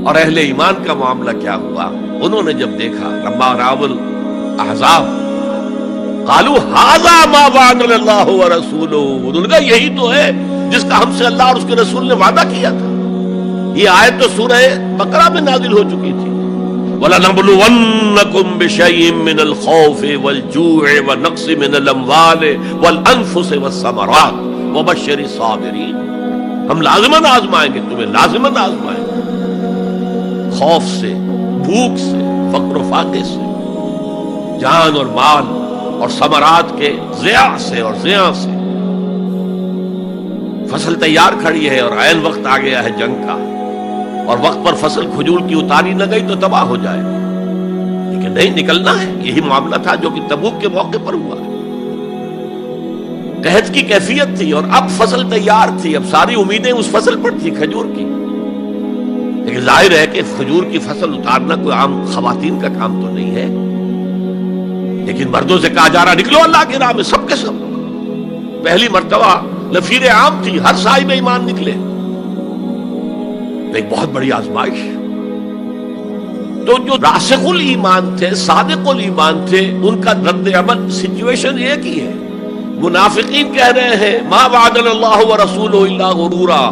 اور اہل ایمان کا معاملہ کیا ہوا؟ انہوں نے جب دیکھا لما راول احزاب قالوا ھذا ما وعدنا اللہ ورسولہ، انہوں نے کہا یہی تو ہے جس کا ہم سے اللہ اور اس کے رسول نے وعدہ کیا تھا۔ یہ آیت تو سورہ بقرہ میں نازل ہو چکی تھی، وَلَنَبْلُوَنَّكُمْ بِشَيْءٍ مِّنَ الْخَوْفِ وَالْجُوعِ وَنَقْصٍ مِّنَ الْأَمْوَالِ وَالْأَنفُسِ وَالثَّمَرَاتِ وَبَشِّرِ الصَّابِرِينَ، ہم لازماً آزمائیں گے تمہیں، لازماً آزمائیں گے، خوف سے، بھوک سے، فقر و فاقے سے، جان اور مال اور ثمرات کے ضیاع سے اور زیاں سے۔ فصل تیار کھڑی ہے اور عین وقت آ گیا ہے جنگ کا، اور وقت پر فصل کھجور کی اتاری نہ گئی تو تباہ ہو جائے، لیکن نہیں، نکلنا ہے۔ یہی معاملہ تھا جو کہ تبوک کے موقع پر ہوا۔ قحط کی کیفیت تھی اور اب فصل تیار تھی، اب ساری امیدیں اس فصل پر تھی، کھجور کی، لیکن ظاہر ہے کہ کھجور کی فصل اتارنا کوئی عام خواتین کا کام تو نہیں ہے، لیکن مردوں سے کہا جا رہا نکلو اللہ کی راہ میں، سب کے سب۔ پہلی مرتبہ لفیر عام تھی، ہر صاحب ایمان نکلے، ایک بہت بڑی آزمائش۔ تو جو راسخ الایمان تھے، صادق الایمان تھے، ان کا رد عمل سچویشن ایک ہی ہے۔ منافقین کہہ رہے ہیں ما وعدنا اللہ ورسولہ الا غرورا،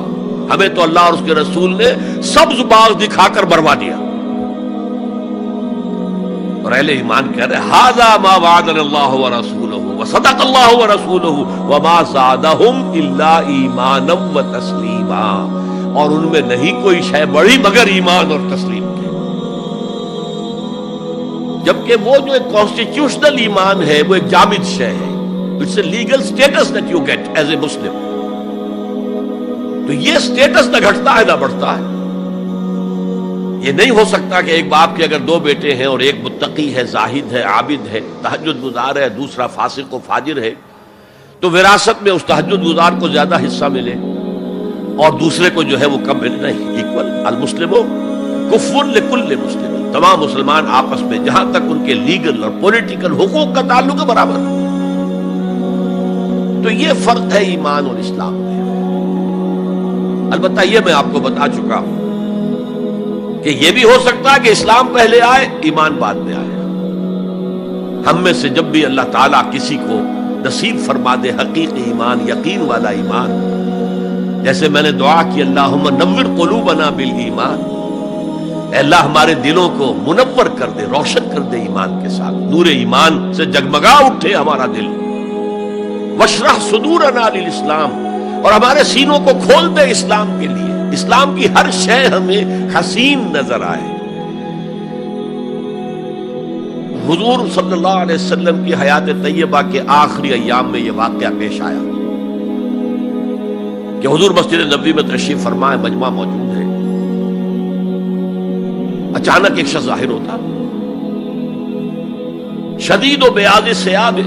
ہمیں تو اللہ اور اس کے رسول نے سبز باغ دکھا کر بروا دیا، اور اہل ایمان کہہ رہے ھذا ما وعدنا اللہ ورسولہ وصدق اللہ ورسولہ وما زادہم الا ایمانا وتسلیما، اور ان میں نہیں کوئی شے بڑی مگر ایمان اور تسلیم کے۔ جبکہ وہ جو ایک کانسٹیٹیوشنل ایمان ہے وہ ایک جامد شے ہے، it's a legal status that you get as a Muslim. تو یہ اسٹیٹس نہ گھٹتا ہے نہ بڑھتا ہے۔ یہ نہیں ہو سکتا کہ ایک باپ کے اگر دو بیٹے ہیں اور ایک متقی ہے، زاہد ہے، عابد ہے، تہجد گزار ہے، دوسرا فاسق و فاجر ہے، تو وراثت میں اس تہجد گزار کو زیادہ حصہ ملے اور دوسرے کو جو ہے وہ کم ملے، نہیں، ایکول۔ المسلم کفو لکل مسلم، تمام مسلمان آپس میں جہاں تک ان کے لیگل اور پولیٹیکل حقوق کا تعلق ہے برابر۔ تو یہ فرق ہے ایمان اور اسلام میں۔ البتہ یہ میں آپ کو بتا چکا ہوں کہ یہ بھی ہو سکتا ہے کہ اسلام پہلے آئے، ایمان بعد میں آئے۔ ہم میں سے جب بھی اللہ تعالیٰ کسی کو نصیب فرما دے حقیقی ایمان، یقین والا ایمان، جیسے میں نے دعا کی اللہم نور قلوبنا بالایمان، اے اللہ ہمارے دلوں کو منور کر دے، روشن کر دے ایمان کے ساتھ، نور ایمان سے جگمگا اٹھے ہمارا دل، واشرح صدورنا للاسلام، اور ہمارے سینوں کو کھول دے اسلام کے لیے، اسلام کی ہر شے ہمیں حسین نظر آئے۔ حضور صلی اللہ علیہ وسلم کی حیات طیبہ کے آخری ایام میں یہ واقعہ پیش آیا کہ حضور مسجد نبوی میں تشریف فرما ہے، مجمع موجود ہے، اچانک ایک شخص ظاہر ہوتا، شدید و بیاض ثیاب،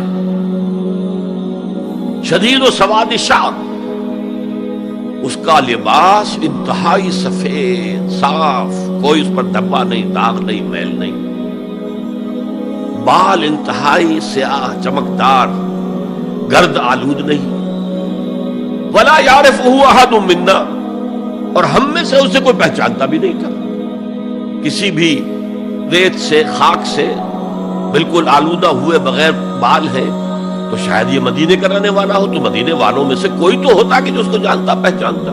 شدید و سواد شعر، اس کا لباس انتہائی سفید صاف، کوئی اس پر دھبا نہیں، داغ نہیں، میل نہیں، بال انتہائی سیاہ چمکدار، گرد آلود نہیں، ولا یعرفہ احد منا، اور ہم میں سے اسے کوئی پہچانتا بھی نہیں تھا، کسی بھی ریت سے، خاک سے بالکل آلودہ ہوئے بغیر بال ہے، تو شاید یہ مدینے کا رہنے والا ہو، تو مدینے والوں میں سے کوئی تو ہوتا کہ جو اس کو جانتا پہچانتا،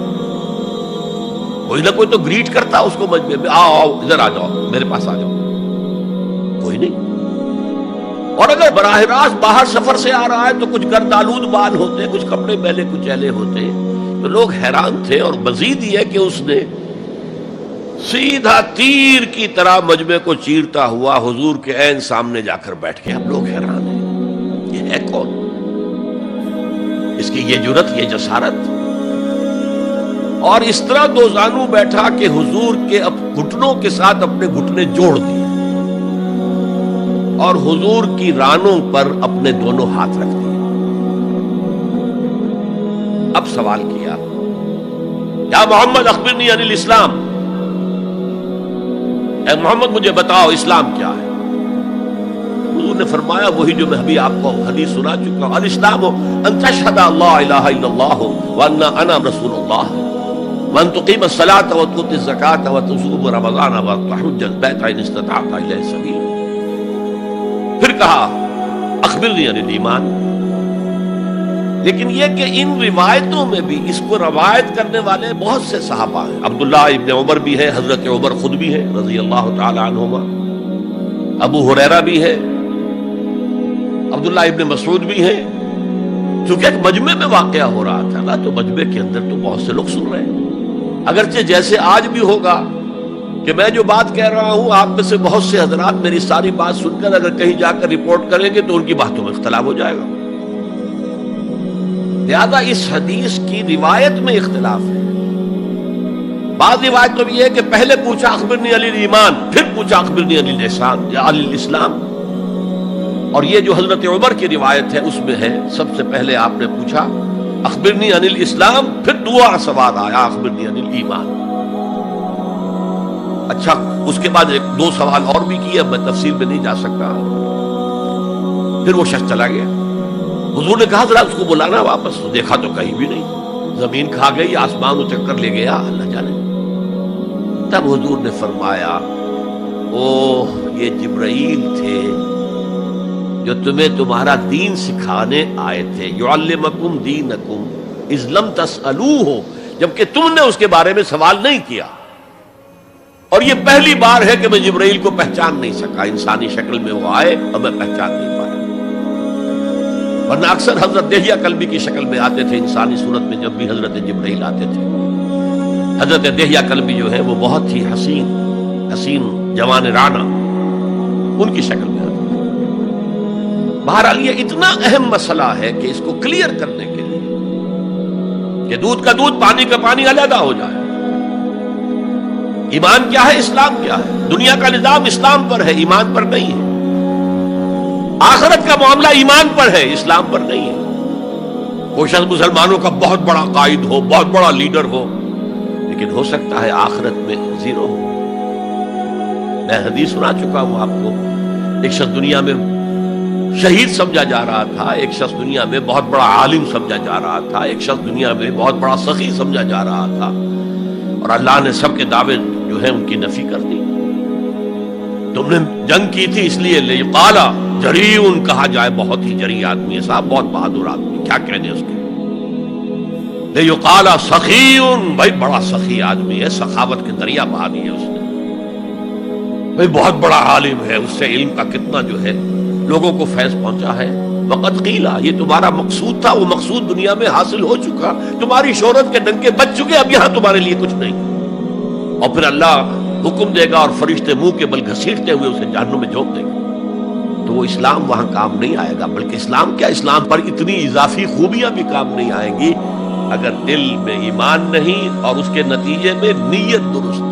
کوئی نہ کوئی تو گریٹ کرتا اس کو مجمع میں، آؤ آؤ ادھر آ جاؤ، میرے پاس آ جاؤ، کوئی نہیں۔ اور اگر براہ راست باہر سفر سے آ رہا ہے تو کچھ گرد آلود بال ہوتے، کچھ کپڑے میلے کچیلے ہوتے، تو لوگ حیران تھے۔ اور مزید یہ کہ اس نے سیدھا تیر کی طرح مجمع کو چیرتا ہوا حضور کے عین سامنے جا کر بیٹھ کے، ہم لوگ حیران ہیں، یہ ہے کون؟ اس کی یہ جرت، یہ جسارت، اور اس طرح دو زانو بیٹھا کہ حضور کے گھٹنوں کے ساتھ اپنے گھٹنے جوڑ دیے اور حضور کی رانوں پر اپنے دونوں ہاتھ رکھ دیے۔ اب سوال کیا، یا محمد اخبرنی عن الاسلام، اے محمد مجھے بتاؤ اسلام کیا ہے؟ حضور نے فرمایا وہی جو میں ابھی آپ کو حدیث سنا چکا ہوں، الاسلام ان تشہد اللہ الہ الا اللہ وان انا رسول اللہ، وَأَن تُقِيمَ الصَّلَاةَ وَتُؤْتِي الزَّكَاةَ وَتَصُومَ رَمَضَانَ وَتَحُجَّ الْبَيْتَ إِنِ اسْتَطَعْتَ إِلَيْهِ سَبِيلًا. پھر کہا اخبرنی عن الایمان. لیکن یہ کہ ان روایتوں میں بھی اس کو روایت کرنے والے بہت سے صحابہ ہیں. عبداللہ ابن عمر بھی ہے، حضرت عمر خود بھی ہے رضی اللہ تعالی عنہما، ابو ہریرہ بھی ہے، عبداللہ ابن مسعود بھی ہے. چونکہ ایک مجمع میں واقعہ ہو رہا تھا نا، تو مجمع کے اندر تو بہت سے لوگ سن رہے ہیں. اگرچہ جیسے آج بھی ہوگا کہ میں جو بات کہہ رہا ہوں، آپ میں سے بہت سے حضرات میری ساری بات سن کر اگر کہیں جا کر رپورٹ کریں گے تو ان کی باتوں میں اختلاف ہو جائے گا. لہذا اس حدیث کی روایت میں اختلاف ہے. بعض روایت تو یہ ہے کہ پہلے پوچھا اخبرنی عن الایمان، پھر پوچھا اخبرنی عن الاحسان یا عن الاسلام. اور یہ جو حضرت عمر کی روایت ہے اس میں ہے سب سے پہلے آپ نے پوچھا اخبرنی عن الاسلام، پھر دعا سوال آیا اخبرنی عن الایمان. اچھا، اس کے بعد ایک دو سوال اور بھی کیے، اب میں تفصیل میں نہیں جا سکتا. پھر وہ شخص چلا گیا. حضور نے کہا ذرا اس کو بلانا واپس. دیکھا تو کہیں بھی نہیں، زمین کھا گئی، آسمان اچک کر لے گیا، اللہ جانے. تب حضور نے فرمایا اوہ یہ جبرائیل تھے جو تمہیں تمہارا دین سکھانے آئے تھے. یعلمکم دینکم اذ لم تسألوہ، جبکہ تم نے اس کے بارے میں سوال نہیں کیا. اور یہ پہلی بار ہے کہ میں جبرائیل کو پہچان نہیں سکا. انسانی شکل میں وہ آئے اور میں پہچان نہیں پایا، ورنہ اکثر حضرت دہیہ کلبی کی شکل میں آتے تھے انسانی صورت میں. جب بھی حضرت جبرائیل آتے تھے، حضرت دہیہ کلبی جو ہے وہ بہت ہی حسین جوان رانا ان کی شکل میں آتے تھے. بہرحال یہ اتنا اہم مسئلہ ہے کہ اس کو کلیئر کرنے کے لیے کہ دودھ کا دودھ پانی کا پانی علیحدہ ہو جائے. ایمان کیا ہے، اسلام کیا ہے. دنیا کا نظام اسلام پر ہے، ایمان پر نہیں ہے. آخرت کا معاملہ ایمان پر ہے، اسلام پر نہیں ہے. کوئی شخص مسلمانوں کا بہت بڑا قائد ہو، بہت بڑا لیڈر ہو، لیکن ہو سکتا ہے آخرت میں زیرو ہو. میں حدیث سنا چکا ہوں آپ کو. ایک شخص دنیا میں شہید سمجھا جا رہا تھا، ایک شخص دنیا میں بہت بڑا عالم سمجھا جا رہا تھا، ایک شخص دنیا میں بہت بڑا سخی سمجھا جا رہا تھا، اور اللہ نے سب کے دعوے جو ہیں ان کی نفی کر دی. تم نے جنگ کی تھی اس لیے لیقالا جریون کہا جائے، بہت ہی جری آدمی ہے صاحب، بہت بہادر آدمی، کیا کہنے اس کے. لیقالا سخیون، بھائی بڑا سخی آدمی ہے، سخاوت کے دریا بہا دی ہے اس نے. بھائی بہت بڑا عالم ہے، اس سے علم کا کتنا جو ہے لوگوں کو فیض پہنچا ہے. وقت قیلا، یہ تمہارا مقصود تھا، وہ مقصود دنیا میں حاصل ہو چکا، تمہاری شہرت کے ڈنکے بج چکے، اب یہاں تمہارے لیے کچھ نہیں. اور پھر اللہ حکم دے گا اور فرشتے منہ کے بل گھسیٹتے ہوئے اسے جہنم میں جھونک دے گا. تو وہ اسلام وہاں کام نہیں آئے گا. بلکہ اسلام کیا، اسلام پر اتنی اضافی خوبیاں بھی کام نہیں آئیں گی اگر دل میں ایمان نہیں اور اس کے نتیجے میں نیت درست